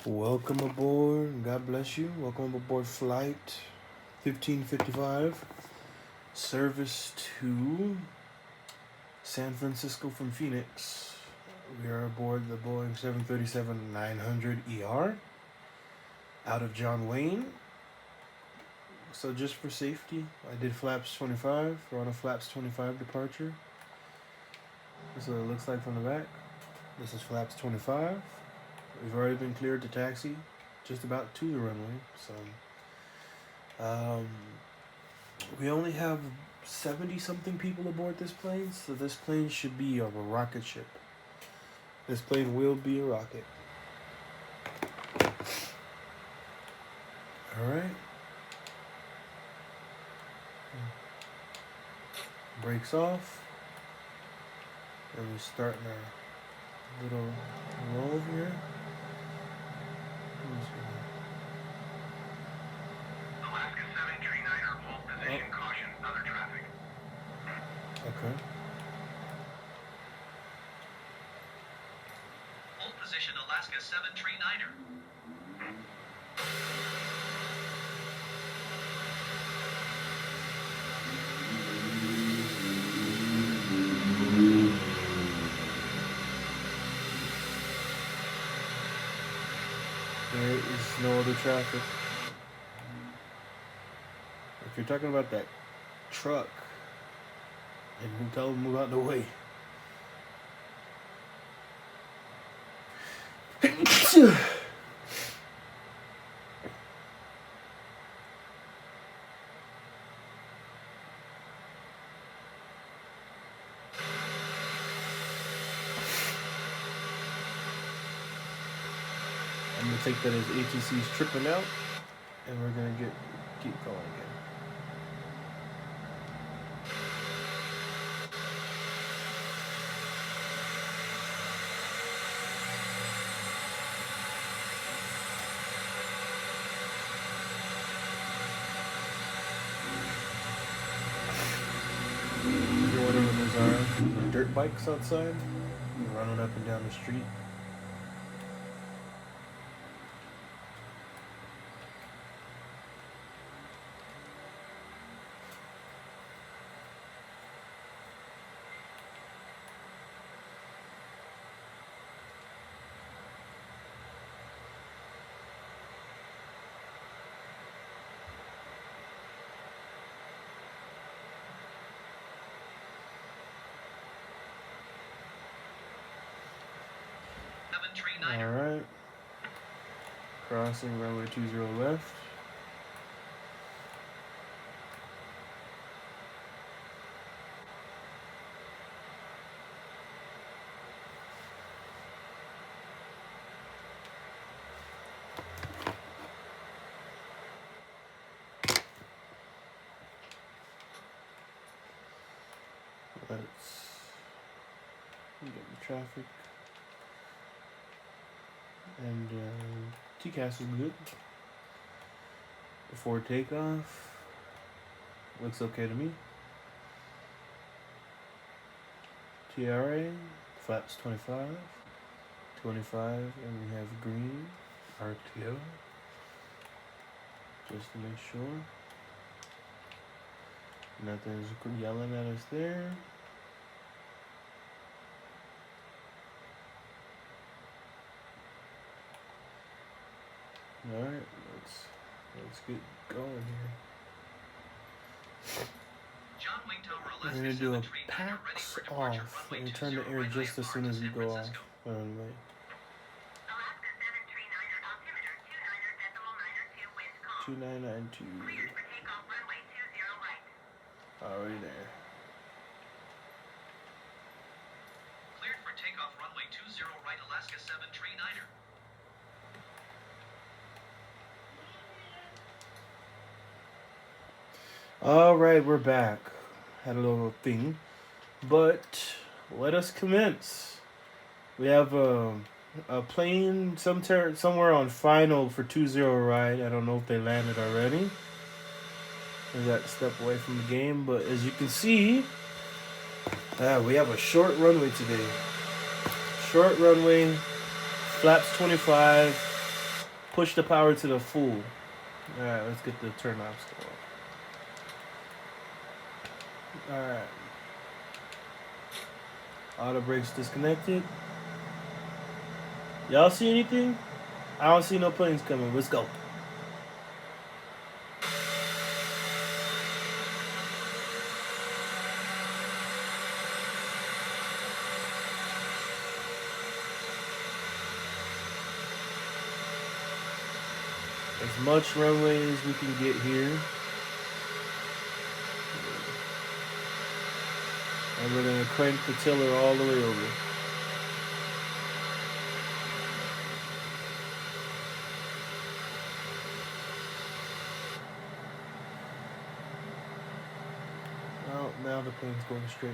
Welcome aboard. God bless you. Welcome aboard flight 1555. Service to San Francisco from Phoenix. We are aboard the Boeing 737-900ER out of John Wayne. So just for safety, I did flaps 25. We're on a flaps 25 departure. This is what it looks like from the back. This is flaps 25. We've already been cleared to taxi, just about to the runway. So, we only have 70-something people aboard this plane, so this plane should be a rocket ship. This plane will be a rocket. All right. Brakes off. And we start our little roll here. Alaska 739er, hold position, caution, other traffic. Okay. Hold position, Alaska 739er. There is no other traffic. If you're talking about that truck, and we'll tell them move out the way. I'm gonna take that as ATC's tripping out, and we're gonna keep going again. You're wondering what those are? Dirt bikes outside, running up and down the street. All right. Crossing runway 20 left. Let's get the traffic. And TCAS is good. Before takeoff, looks okay to me. TRA, flaps 25, 25, and we have green, RTO, just to make sure. Nothing's yelling at us there. All right, let's get going here. We're gonna do a packs off and turn the air just as soon as we go off runway. Alaska 739er, altimeter 29.992, wind calm. 2992. Cleared for takeoff, runway 20 right. Already there. Cleared for takeoff, runway 20 right, Alaska 739er. All right, we're back. Had a little thing, but let us commence. We have a plane somewhere on final for 20 right. I don't know if they landed already. I got to step away from the game, but as you can see, we have a short runway today. Short runway, flaps 25, push the power to the full. All right, let's get the turn off still. All right. Auto brakes disconnected. Y'all see anything? I don't see no planes coming. Let's go. As much runway as we can get here. And we're going to crank the tiller all the way over. Well, now the plane's going straight.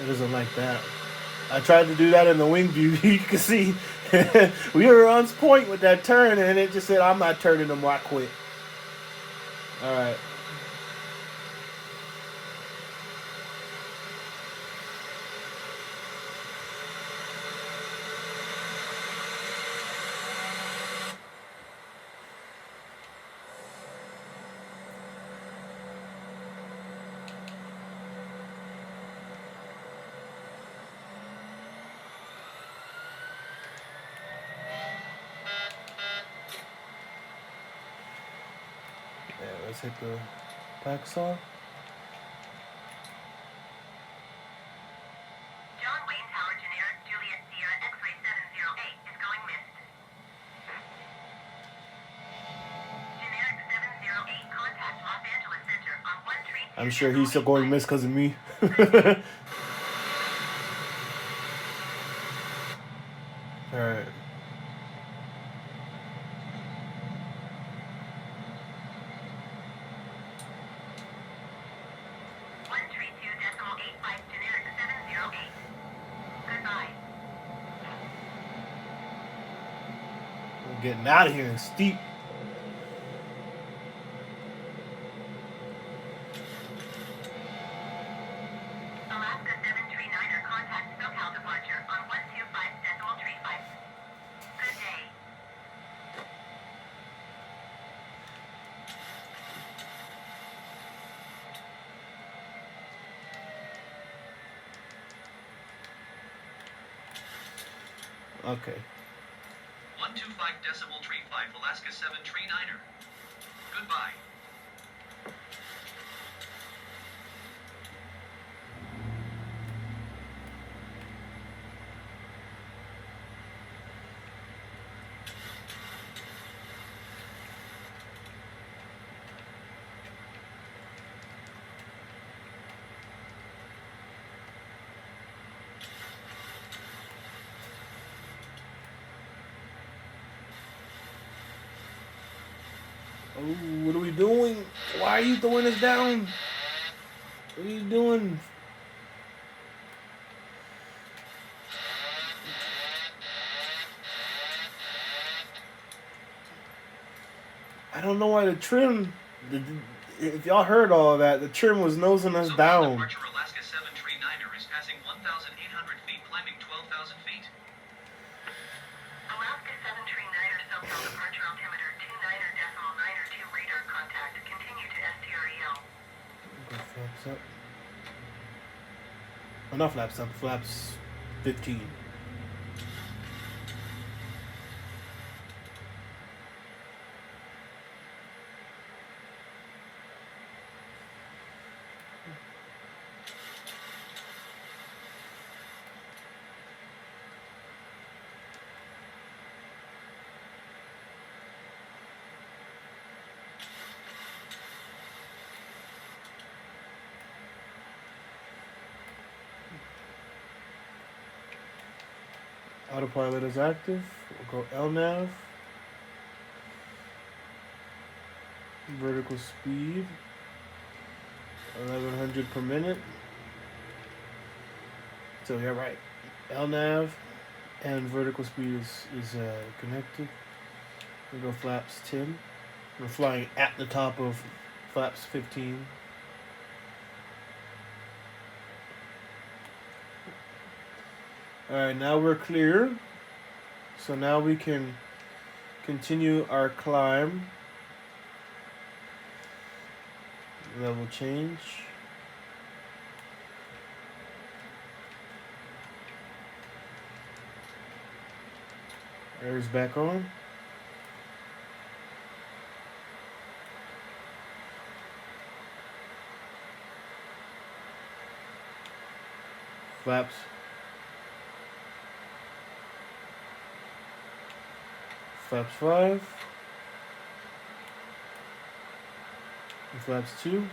It doesn't like that. I tried to do that in the wing view. You can see we were on point with that turn, and it just said, I'm not turning them, I quit. All right. Yeah, let's hit the pack saw. John Wayne Tower, generic Juliet Sierra X-ray 708 is going missed. Generic 708, contact Los Angeles Center on 132. I'm sure he's still going miss because of me. All right. Generic 708. Goodbye. We're getting out of here and steep. Alaska 739er, contact SoCal departure on 125.35. Good day. Okay. 125.35, Alaska 739er. Goodbye. Oh, what are we doing? Why are you throwing us down? What are you doing? I don't know why the trim. If y'all heard all of that, the trim was nosing us SoCal down. departure Alaska 739er is passing 1,800 feet, climbing 12,000 feet. Alaska 739er, SoCal departure altimeter 29.92 radar contact. Continue to STREL. Go flaps up. Oh, not flaps up. Flaps 15. Autopilot is active. We'll go LNAV. Vertical speed 1100 per minute. So yeah, right. LNAV and vertical speed is connected. We'll go flaps 10. We're flying at the top of flaps 15. Alright, now we're clear. So now we can continue our climb. Level change. Air's back on. Flaps. Flaps 5. And flaps 2.